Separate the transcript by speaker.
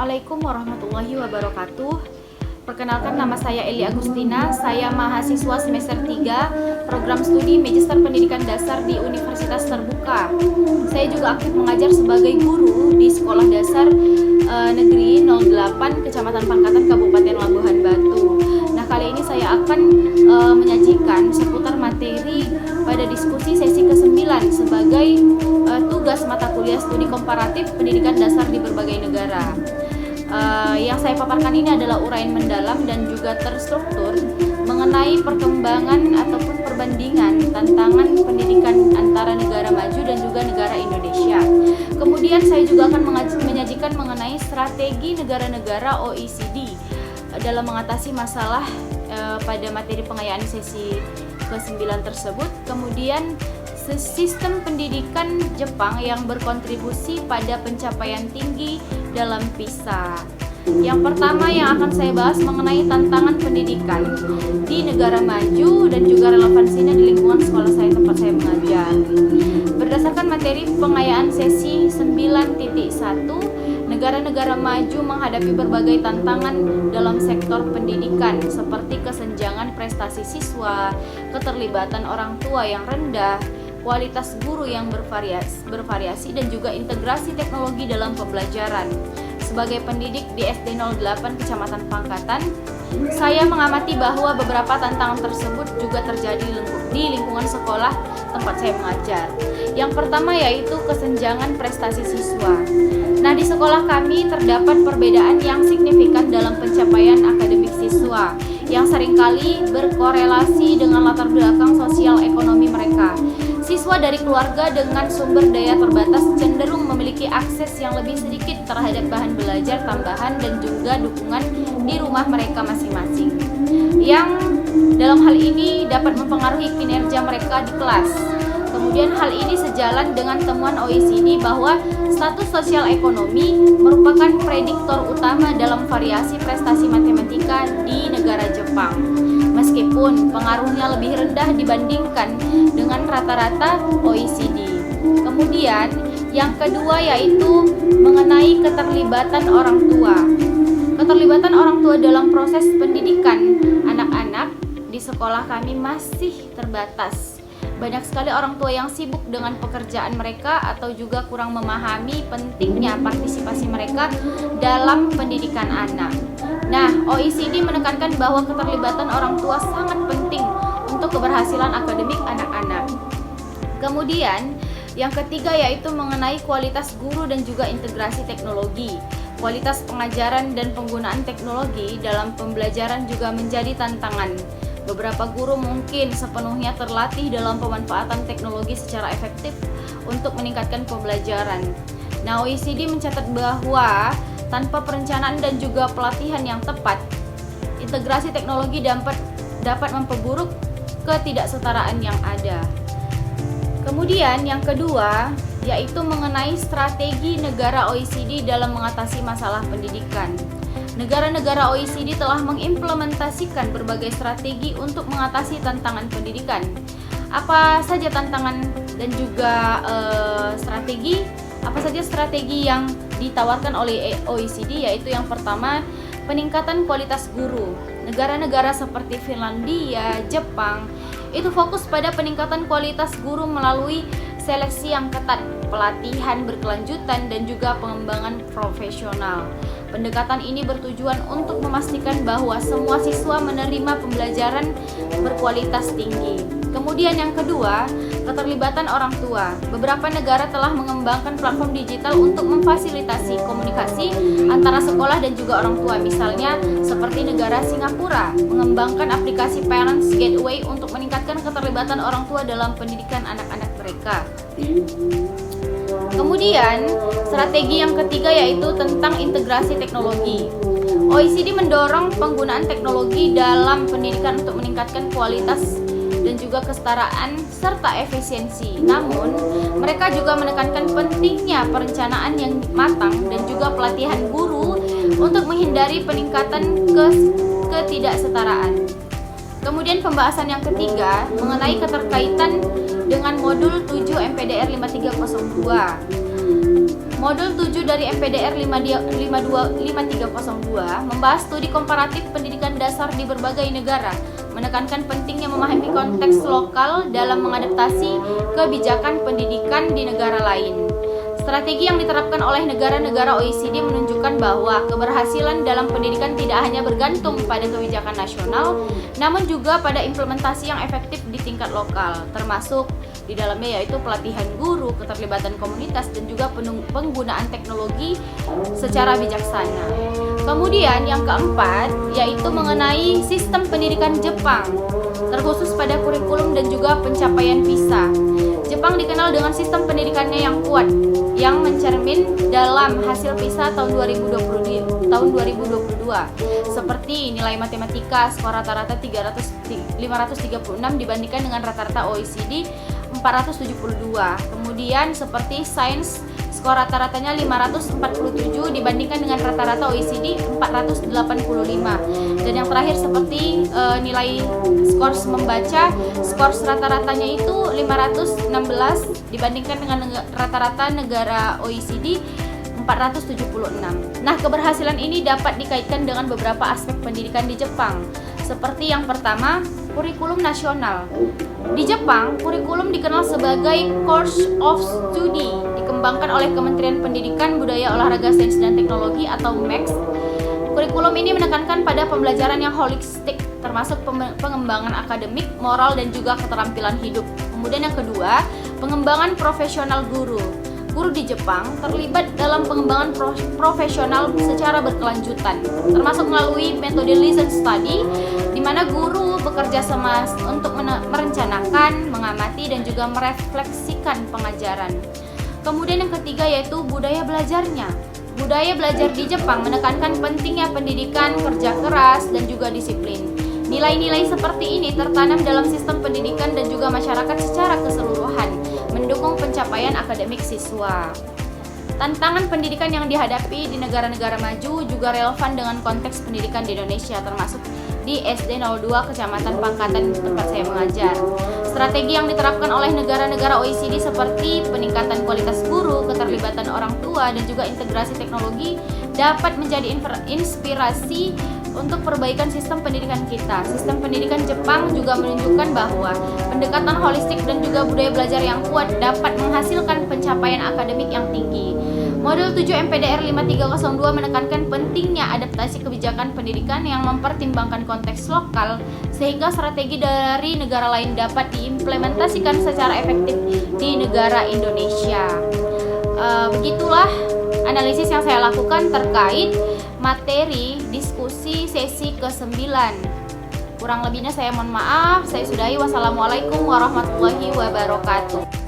Speaker 1: Assalamualaikum warahmatullahi wabarakatuh. Perkenalkan, nama saya Eli Agustina. Saya mahasiswa semester 3 program studi Magister Pendidikan Dasar di Universitas Terbuka. Saya juga aktif mengajar sebagai guru di Sekolah Dasar Negeri 08 Kecamatan Pangkatan, Kabupaten Labuhan Batu. Nah, kali ini saya akan menyajikan seputar materi pada diskusi sesi ke-9 sebagai tugas mata kuliah studi komparatif pendidikan dasar di berbagai negara. Yang saya paparkan ini adalah uraian mendalam dan juga terstruktur mengenai perkembangan ataupun perbandingan tantangan pendidikan antara negara maju dan juga negara Indonesia. Kemudian saya juga akan menyajikan mengenai strategi negara-negara OECD dalam mengatasi masalah pada materi pengayaan sesi ke-9 tersebut. Kemudian sistem pendidikan Jepang yang berkontribusi pada pencapaian tinggi dalam PISA. Yang pertama yang akan saya bahas mengenai tantangan pendidikan di negara maju dan juga relevansinya di lingkungan sekolah saya tempat saya mengajar. Berdasarkan materi pengayaan sesi 9.1, negara-negara maju menghadapi berbagai tantangan dalam sektor pendidikan seperti kesenjangan prestasi siswa, keterlibatan orang tua yang rendah, kualitas guru yang bervariasi dan juga integrasi teknologi dalam pembelajaran. Sebagai pendidik di SD 08 Kecamatan Pangkatan, saya mengamati bahwa beberapa tantangan tersebut juga terjadi di lingkungan sekolah tempat saya mengajar. Yang pertama yaitu kesenjangan prestasi siswa. Nah, di sekolah kami terdapat perbedaan yang signifikan dalam pencapaian akademik siswa yang seringkali berkorelasi dengan latar belakang sosial ekonomi mereka. Siswa dari keluarga dengan sumber daya terbatas cenderung memiliki akses yang lebih sedikit terhadap bahan belajar tambahan dan juga dukungan di rumah mereka masing-masing, yang dalam hal ini dapat mempengaruhi kinerja mereka di kelas. Kemudian hal ini sejalan dengan temuan OECD bahwa status sosial ekonomi merupakan prediktor utama dalam variasi prestasi matematika di negara Jepang, meskipun pengaruhnya lebih rendah dibandingkan dengan rata-rata OECD. Kemudian yang kedua yaitu mengenai keterlibatan orang tua. Keterlibatan orang tua dalam proses pendidikan anak-anak di sekolah kami masih terbatas. Banyak sekali orang tua yang sibuk dengan pekerjaan mereka atau juga kurang memahami pentingnya partisipasi mereka dalam pendidikan anak. Nah, OECD menekankan bahwa keterlibatan orang tua sangat penting untuk keberhasilan akademik anak-anak. Kemudian, yang ketiga yaitu mengenai kualitas guru dan juga integrasi teknologi. Kualitas pengajaran dan penggunaan teknologi dalam pembelajaran juga menjadi tantangan. Beberapa guru mungkin sepenuhnya terlatih dalam pemanfaatan teknologi secara efektif untuk meningkatkan pembelajaran. Nah, OECD mencatat bahwa tanpa perencanaan dan juga pelatihan yang tepat, integrasi teknologi dapat memperburuk ketidaksetaraan yang ada. Kemudian yang kedua yaitu mengenai strategi negara OECD dalam mengatasi masalah pendidikan. Negara-negara OECD telah mengimplementasikan berbagai strategi untuk mengatasi tantangan pendidikan. Apa saja tantangan dan juga strategi? Apa saja strategi yang ditawarkan oleh OECD? Yaitu yang pertama, peningkatan kualitas guru. Negara-negara seperti Finlandia, Jepang itu fokus pada peningkatan kualitas guru melalui seleksi yang ketat, pelatihan berkelanjutan dan juga pengembangan profesional. Pendekatan ini bertujuan untuk memastikan bahwa semua siswa menerima pembelajaran berkualitas tinggi. Kemudian yang kedua, keterlibatan orang tua. Beberapa negara telah mengembangkan platform digital untuk memfasilitasi komunikasi antara sekolah dan juga orang tua. Misalnya seperti negara Singapura mengembangkan aplikasi Parents Gateway untuk meningkatkan keterlibatan orang tua dalam pendidikan anak-anak mereka. Kemudian, strategi yang ketiga yaitu tentang integrasi teknologi. OECD mendorong penggunaan teknologi dalam pendidikan untuk meningkatkan kualitas dan juga kesetaraan serta efisiensi. Namun, mereka juga menekankan pentingnya perencanaan yang matang dan juga pelatihan guru untuk menghindari peningkatan ketidaksetaraan. Kemudian pembahasan yang ketiga mengenai keterkaitan dengan modul 7 MPDR 5302. Modul 7 dari MPDR 5302 membahas studi komparatif pendidikan dasar di berbagai negara, menekankan pentingnya memahami konteks lokal dalam mengadaptasi kebijakan pendidikan di negara lain. Strategi yang diterapkan oleh negara-negara OECD menunjukkan bahwa keberhasilan dalam pendidikan tidak hanya bergantung pada kebijakan nasional, namun juga pada implementasi yang efektif di tingkat lokal, termasuk di dalamnya yaitu pelatihan guru, keterlibatan komunitas, dan juga penggunaan teknologi secara bijaksana. Kemudian yang keempat yaitu mengenai sistem pendidikan Jepang, terkhusus pada kurikulum dan juga pencapaian PISA. Jepang dikenal dengan sistem pendidikannya yang kuat, yang mencermin dalam hasil PISA tahun 2022 seperti nilai matematika skor rata-rata 536 dibandingkan dengan rata-rata OECD 472. Kemudian seperti sains skor rata-ratanya 547 dibandingkan dengan rata-rata OECD 485. Dan yang terakhir seperti nilai skor membaca, skor rata-ratanya itu 516 dibandingkan dengan rata-rata negara OECD 476. Nah, keberhasilan ini dapat dikaitkan dengan beberapa aspek pendidikan di Jepang. Seperti yang pertama, kurikulum nasional. Di Jepang, kurikulum dikenal sebagai Course of Study, dikembangkan oleh Kementerian Pendidikan, Budaya, Olahraga, Sains, dan Teknologi atau MEX. Kurikulum ini menekankan pada pembelajaran yang holistik, termasuk pengembangan akademik, moral, dan juga keterampilan hidup. Kemudian yang kedua, pengembangan profesional guru. Guru di Jepang terlibat dalam pengembangan profesional secara berkelanjutan, termasuk melalui metode lesson study, di mana guru bekerja sama untuk merencanakan, mengamati, dan juga merefleksikan pengajaran. Kemudian yang ketiga yaitu budaya belajarnya. Budaya belajar di Jepang menekankan pentingnya pendidikan, kerja keras, dan juga disiplin. Nilai-nilai seperti ini tertanam dalam sistem pendidikan dan juga masyarakat secara keseluruhan, mendukung pencapaian akademik siswa. Tantangan pendidikan yang dihadapi di negara-negara maju juga relevan dengan konteks pendidikan di Indonesia, termasuk di SD 02 Kecamatan Pangkatan tempat saya mengajar. Strategi yang diterapkan oleh negara-negara OECD seperti peningkatan kualitas guru, keterlibatan orang tua, dan juga integrasi teknologi dapat menjadi inspirasi untuk perbaikan sistem pendidikan kita. Sistem pendidikan Jepang juga menunjukkan bahwa pendekatan holistik dan juga budaya belajar yang kuat dapat menghasilkan pencapaian akademik yang tinggi. Modul 7 MPDR 5302 menekankan pentingnya adaptasi kebijakan pendidikan yang mempertimbangkan konteks lokal sehingga strategi dari negara lain dapat diimplementasikan secara efektif di negara Indonesia. Begitulah analisis yang saya lakukan terkait materi diskusi sesi ke-9. Kurang lebihnya saya mohon maaf. Saya sudahi. Wassalamualaikum warahmatullahi wabarakatuh.